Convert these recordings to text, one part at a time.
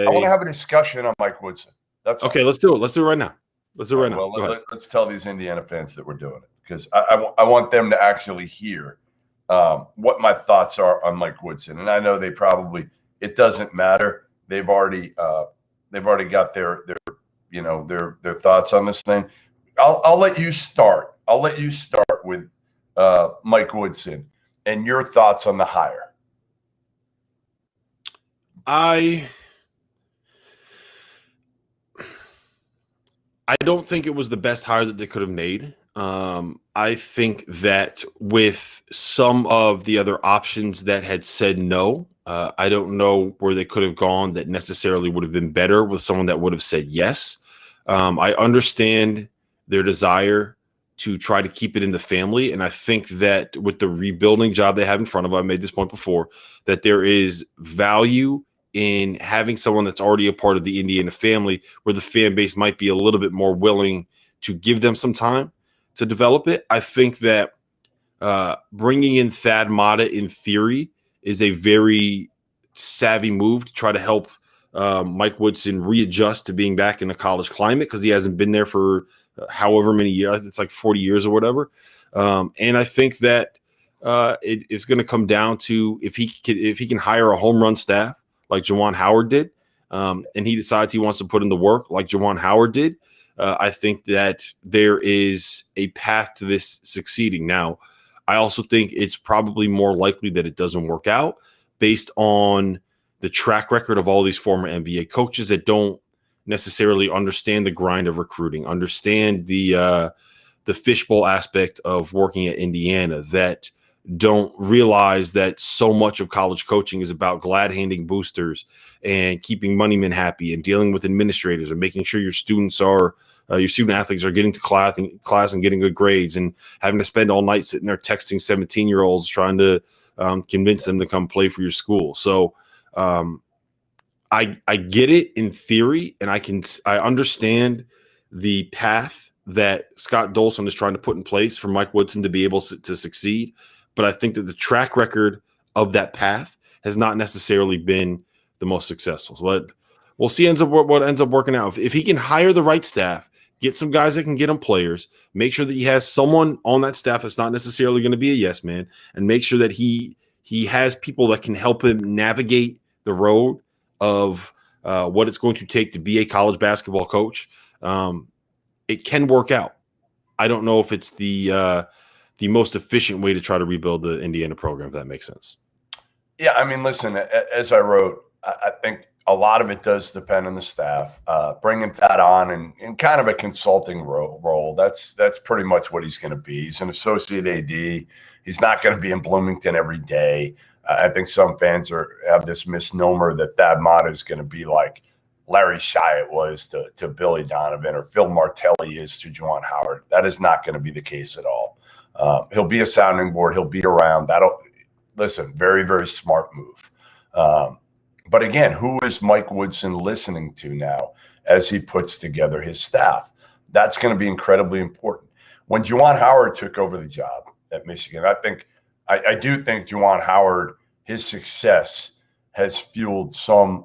I want to have a discussion on Mike Woodson. That's okay. All. Let's do it. Let's do it right now. Let's do it right now. Well, let's tell these Indiana fans that we're doing it because I want them to actually hear what my thoughts are on Mike Woodson. And I know it doesn't matter. They've already got their thoughts on this thing. I'll let you start. I'll let you start with Mike Woodson and your thoughts on the hire. I don't think it was the best hire that they could have made. I think that with some of the other options that had said no, I don't know where they could have gone that necessarily would have been better with someone that would have said yes. I understand their desire to try to keep it in the family. And I think that with the rebuilding job they have in front of them, I made this point before, that there is value in having someone that's already a part of the Indiana family where the fan base might be a little bit more willing to give them some time to develop it. I think that bringing in Thad Matta in theory is a very savvy move to try to help Mike Woodson readjust to being back in a college climate because he hasn't been there for however many years. It's like 40 years or whatever. And I think that it's going to come down to if he can hire a home run staff like Juwan Howard did, and he decides he wants to put in the work like Juwan Howard did, I think that there is a path to this succeeding. Now, I also think it's probably more likely that it doesn't work out based on the track record of all these former NBA coaches that don't necessarily understand the grind of recruiting, understand the fishbowl aspect of working at Indiana, that don't realize that so much of college coaching is about glad-handing boosters and keeping money men happy and dealing with administrators and making sure your student athletes are getting to class and getting good grades and having to spend all night sitting there texting 17-year-olds trying to convince them to come play for your school. So I get it in theory, and I understand the path that Scott Dolson is trying to put in place for Mike Woodson to be able to succeed. But I think that the track record of that path has not necessarily been the most successful. But we'll see what ends up working out. If he can hire the right staff, get some guys that can get him players, make sure that he has someone on that staff that's not necessarily going to be a yes man, and make sure that he has people that can help him navigate the road of what it's going to take to be a college basketball coach, it can work out. I don't know if it's the most efficient way to try to rebuild the Indiana program, if that makes sense. Yeah, I mean, listen, as I wrote, I think a lot of it does depend on the staff. Bringing that on in kind of a consulting role, that's pretty much what he's going to be. He's an associate AD. He's not going to be in Bloomington every day. I think some fans have this misnomer that Thad Matta is going to be like Larry Shyatt was to Billy Donovan or Phil Martelli is to Juwan Howard. That is not going to be the case at all. He'll be a sounding board. He'll be around. Listen, very, very smart move. But again, who is Mike Woodson listening to now as he puts together his staff? That's going to be incredibly important. When Juwan Howard took over the job at Michigan, I do think Juwan Howard, his success has fueled some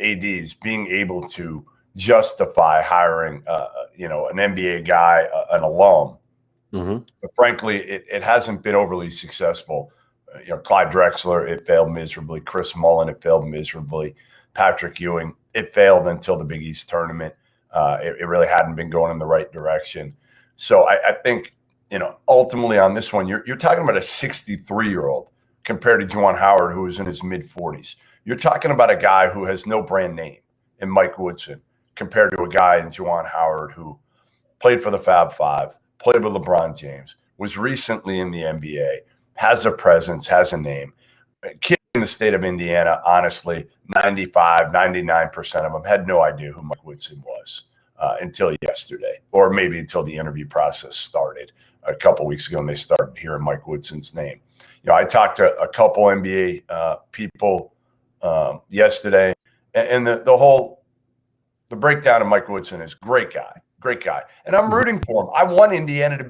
ADs being able to justify hiring, an NBA guy, an alum. Mm-hmm. But frankly, it hasn't been overly successful. Clyde Drexler, it failed miserably. Chris Mullen, it failed miserably. Patrick Ewing, it failed until the Big East tournament. It really hadn't been going in the right direction. So I think, ultimately on this one, you're talking about a 63-year-old compared to Juwan Howard, who is in his mid-40s. You're talking about a guy who has no brand name in Mike Woodson compared to a guy in Juwan Howard who played for the Fab Five, played with LeBron James, was recently in the NBA, has a presence, has a name. Kid in the state of Indiana, honestly, 95, 99% of them had no idea who Mike Woodson was until yesterday, or maybe until the interview process started a couple weeks ago and they started hearing Mike Woodson's name. I talked to a couple NBA people yesterday, and the breakdown of Mike Woodson is great guy, and I'm rooting for him. I want Indiana to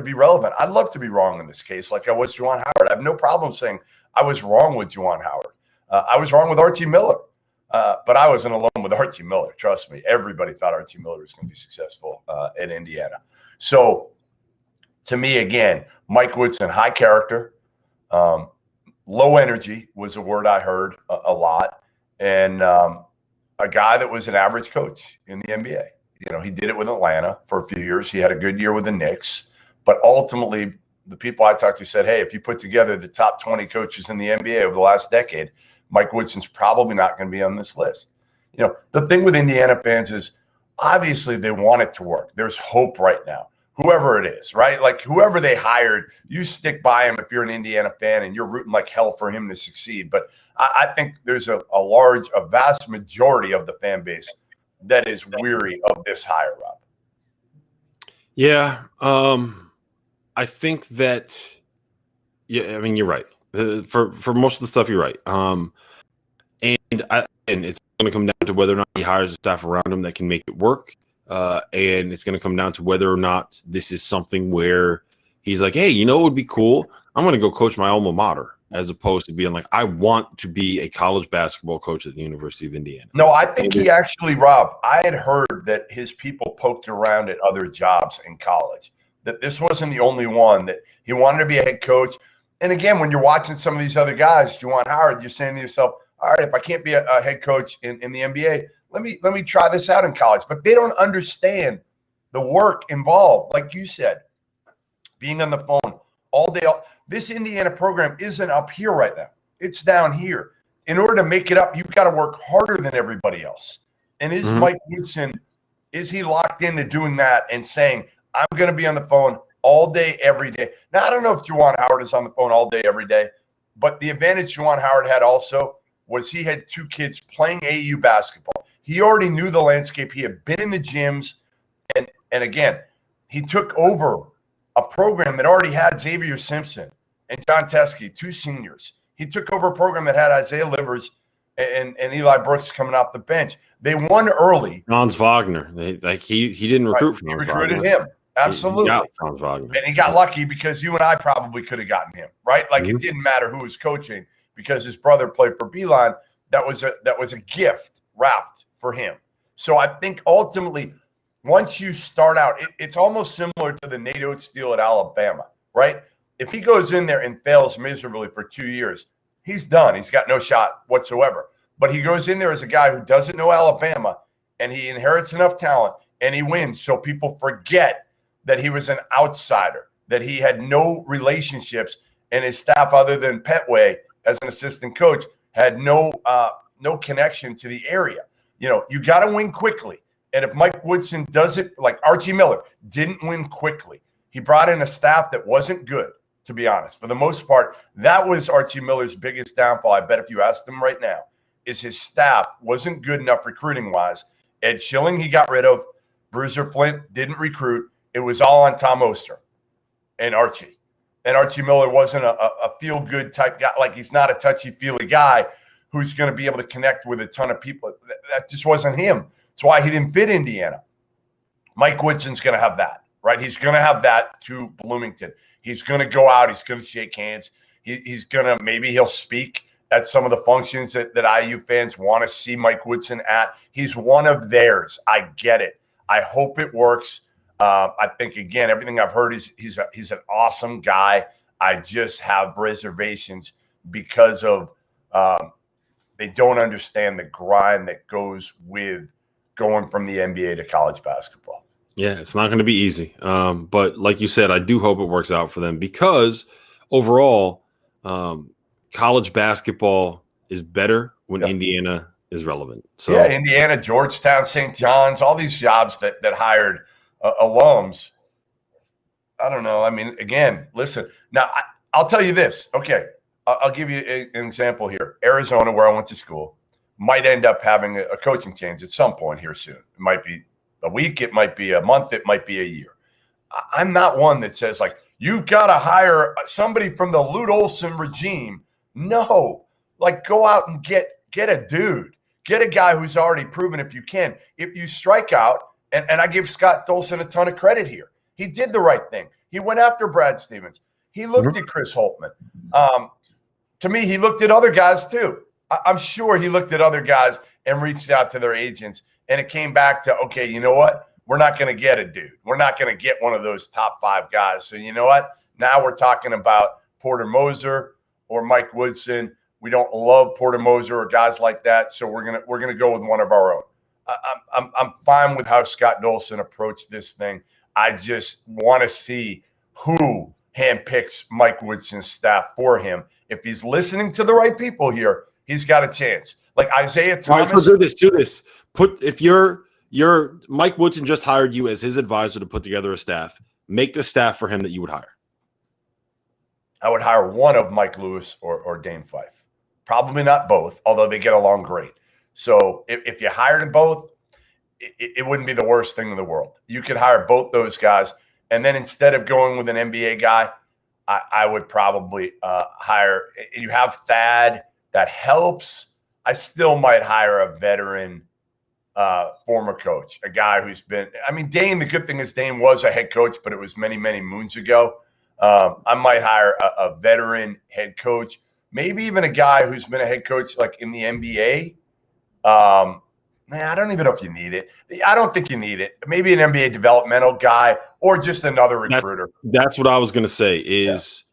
be relevant. I'd love to be wrong in this case, like I was Juwan Howard. I have no problem saying I was wrong with Juwan Howard. I was wrong with Archie Miller. But I wasn't alone with Archie Miller. Trust me. Everybody thought Archie Miller was going to be successful at Indiana. So to me, again, Mike Woodson, high character, low energy was a word I heard a lot. And a guy that was an average coach in the NBA. You know, he did it with Atlanta for a few years. He had a good year with the Knicks. But ultimately, the people I talked to said, hey, if you put together the top 20 coaches in the NBA over the last decade, Mike Woodson's probably not going to be on this list. You know, the thing with Indiana fans is obviously they want it to work. There's hope right now. Whoever it is, right? Like whoever they hired, you stick by him if you're an Indiana fan and you're rooting like hell for him to succeed. But I think there's a vast majority of the fan base that is weary of this hire, Rob. Yeah. I think that, yeah, I mean, you're right. For most of the stuff, you're right. And it's going to come down to whether or not he hires a staff around him that can make it work. And it's going to come down to whether or not this is something where he's like, hey, you know, it would be cool. I'm going to go coach my alma mater, as opposed to being like, I want to be a college basketball coach at the University of Indiana. No, I think he actually, Rob, I had heard that his people poked around at other jobs in college, that this wasn't the only one, that he wanted to be a head coach. And again, when you're watching some of these other guys, Juwan Howard, you're saying to yourself, all right, if I can't be a head coach in the NBA, let me try this out in college. But they don't understand the work involved. Like you said, being on the phone all day. This Indiana program isn't up here right now. It's down here. In order to make it up, you've got to work harder than everybody else. And is Mike Woodson, is he locked into doing that and saying, I'm going to be on the phone all day, every day? Now, I don't know if Juwan Howard is on the phone all day, every day, but the advantage Juwan Howard had also was he had two kids playing AAU basketball. He already knew the landscape. He had been in the gyms. And again, he took over a program that already had Xavier Simpson and John Teskey, two seniors. He took over a program that had Isaiah Livers and Eli Brooks coming off the bench. They won early. Franz Wagner. He didn't recruit right. from He recruited him. Absolutely. He got Franz Wagner. And he got lucky because you and I probably could have gotten him, right? Like it didn't matter who was coaching because his brother played for Beeline. That was a gift wrapped for him. So I think ultimately, once you start out, it's almost similar to the Nate Oates deal at Alabama, right? If he goes in there and fails miserably for 2 years, he's done. He's got no shot whatsoever. But he goes in there as a guy who doesn't know Alabama, and he inherits enough talent, and he wins. So people forget that he was an outsider, that he had no relationships, and his staff, other than Petway as an assistant coach, had no connection to the area. You know, you got to win quickly. And if Mike Woodson does it, like Archie Miller didn't win quickly, he brought in a staff that wasn't good, to be honest. For the most part, that was Archie Miller's biggest downfall. I bet if you asked him right now, is his staff wasn't good enough recruiting-wise. Ed Schilling, he got rid of. Bruiser Flint didn't recruit. It was all on Tom Oster and Archie. And Archie Miller wasn't a feel-good type guy. Like, he's not a touchy-feely guy who's going to be able to connect with a ton of people. That just wasn't him. That's why he didn't fit Indiana. Mike Woodson's going to have that, right? He's going to have that to Bloomington. He's going to go out. He's going to shake hands. He's going to – maybe he'll speak at some of the functions that IU fans want to see Mike Woodson at. He's one of theirs. I get it. I hope it works. I think, again, everything I've heard is he's an awesome guy. I just have reservations because of they don't understand the grind that goes with going from the NBA to college basketball. Yeah, it's not going to be easy. But like you said, I do hope it works out for them because overall, college basketball is better when Indiana is relevant. So yeah, Indiana, Georgetown, St. John's, all these jobs that hired alums. I don't know. I mean, again, listen. Now, I'll tell you this. Okay, I'll give you an example here. Arizona, where I went to school, might end up having a coaching change at some point here soon. It might be a week. It might be a month. It might be a year. I'm not one that says, like, you've got to hire somebody from the Lute Olson regime. No. Like, go out and get a dude. Get a guy who's already proven if you can. If you strike out, and I give Scott Dolson a ton of credit here. He did the right thing. He went after Brad Stevens. He looked at Chris Holtman. To me, he looked at other guys too. I'm sure he looked at other guys and reached out to their agents, and it came back to, okay, you know what? We're not going to get a dude. We're not going to get one of those top 5 guys. So you know what? Now we're talking about Porter Moser or Mike Woodson. We don't love Porter Moser or guys like that, so we're gonna go with one of our own. I'm fine with how Scott Dolson approached this thing. I just want to see who handpicks Mike Woodson's staff for him. If he's listening to the right people here, he's got a chance. Like Isaiah Thomas. All right, so do this. If your Mike Woodson just hired you as his advisor to put together a staff, make the staff for him that you would hire. I would hire one of Mike Lewis or Dane Fife. Probably not both, although they get along great. So if you hired them both, it wouldn't be the worst thing in the world. You could hire both those guys. And then instead of going with an NBA guy, I would probably hire – you have Thad. That helps. I still might hire a veteran former coach, a guy who's been – I mean, Dane, the good thing is Dane was a head coach, but it was many, many moons ago. I might hire a veteran head coach, maybe even a guy who's been a head coach like in the NBA. I don't even know if you need it. I don't think you need it. Maybe an NBA developmental guy or just another recruiter. That's what I was going to say is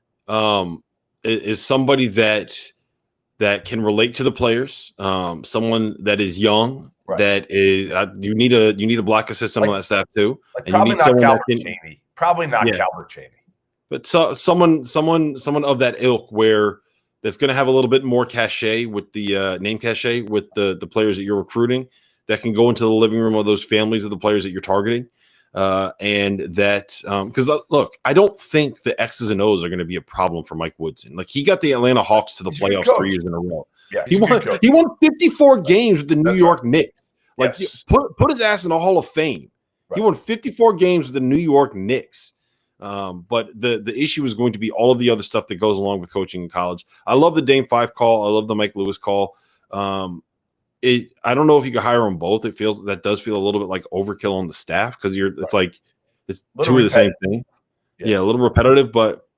somebody that can relate to the players, someone that is young, right. That is you need a black assistant on that staff too. Like and you need someone that can, Cheney. Probably not Calvert Cheney. But someone of that ilk where that's going to have a little bit more cachet with the name cachet with the players that you're recruiting that can go into the living room of those families of the players that you're targeting. And that because look, I don't think the X's and O's are going to be a problem for Mike Woodson. Like he got the Atlanta Hawks to the playoffs 3 years in a row. Yeah, he won 54 games with the New York Knicks. Like put his ass in the Hall of Fame. Right. He won 54 games with the New York Knicks. But the issue is going to be all of the other stuff that goes along with coaching in college. I love the Dane Fife call. I love the Mike Lewis call. I don't know if you could hire them both. That does feel a little bit like overkill on the staff because it's two of the same thing. Yeah, a little repetitive, but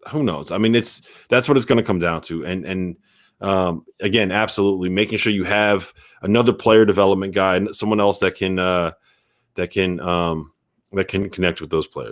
who knows? I mean, that's what it's going to come down to. And again, absolutely making sure you have another player development guy and someone else that can connect with those players.